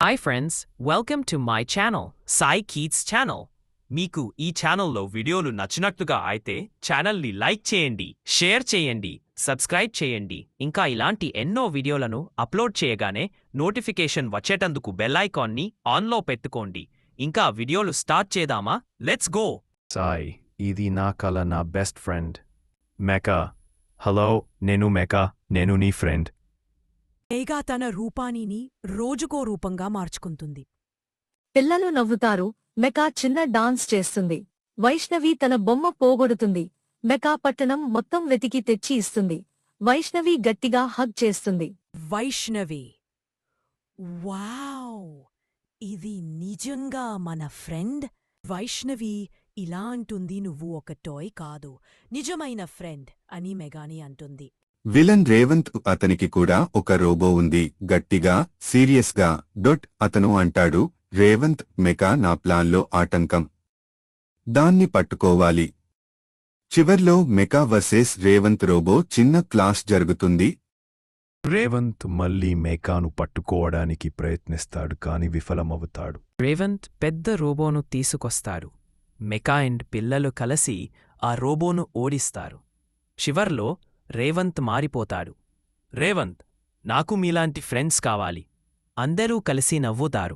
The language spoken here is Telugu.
Hi friends, welcome to my channel, Sai Keats channel. మీకు ఈ ఛానల్లో వీడియోలు నచ్చినట్లుగా అయితే ఛానల్ని లైక్ చేయండి, షేర్ చేయండి, సబ్స్క్రైబ్ చేయండి. ఇంకా ఇలాంటి ఎన్నో వీడియోలను అప్లోడ్ చేయగానే నోటిఫికేషన్ వచ్చేటందుకు బెల్ ఐకాన్ని ఆన్లో పెట్టుకోండి. ఇంకా వీడియోలు స్టార్ట్ చేద్దామా? Let's go. సాయ్, ఇది నా కల, నా బెస్ట్ ఫ్రెండ్ మెకా. హలో, నేను మెకా, నేను నీ ఫ్రెండ్. మేఘా తన రూపానిని రోజుకో రూపంగా మార్చుకుంటుంది. పిల్లలు నవ్వుతారు. మెకా చిన్న డాన్స్ చేస్తుంది. వైష్ణవి తన బొమ్మ పోగొడుతుంది. మెకా పట్టణం మొత్తం వెతికి తెచ్చి ఇస్తుంది. వైష్ణవి గట్టిగా హగ్ చేస్తుంది. వైష్ణవి, వావ్, ఇది నిజంగా మన ఫ్రెండ్. వైష్ణవి ఇలా అంటుంది, నువ్వు ఒక టాయ్ కాదు, నిజమైన ఫ్రెండ్ అని మెగాని అంటుంది. విలన్ రేవంత్, అతనికి కూడా ఒక రోబో ఉంది. గట్టిగా సీరియస్గా అతను అంటాడు, రేవంత్, మెకా నా ప్లాన్లో ఆటంకం, దాన్ని పట్టుకోవాలి. చివర్లో మెకా వర్సెస్ రేవంత్ రోబో చిన్న క్లాష్ జరుగుతుంది. రేవంత్ మళ్ళీ మేకాను పట్టుకోవడానికి ప్రయత్నిస్తాడు, కాని విఫలమవుతాడు. రేవంత్ పెద్ద రోబోను తీసుకొస్తాడు. మెకా అండ్ పిల్లలు కలిసి ఆ రోబోను ఓడిస్తారు. చివర్లో రేవంత్ మారిపోతాడు. రేవంత్, నాకు మీలాంటి ఫ్రెండ్స్ కావాలి. అందరూ కలిసి నవ్వుతారు.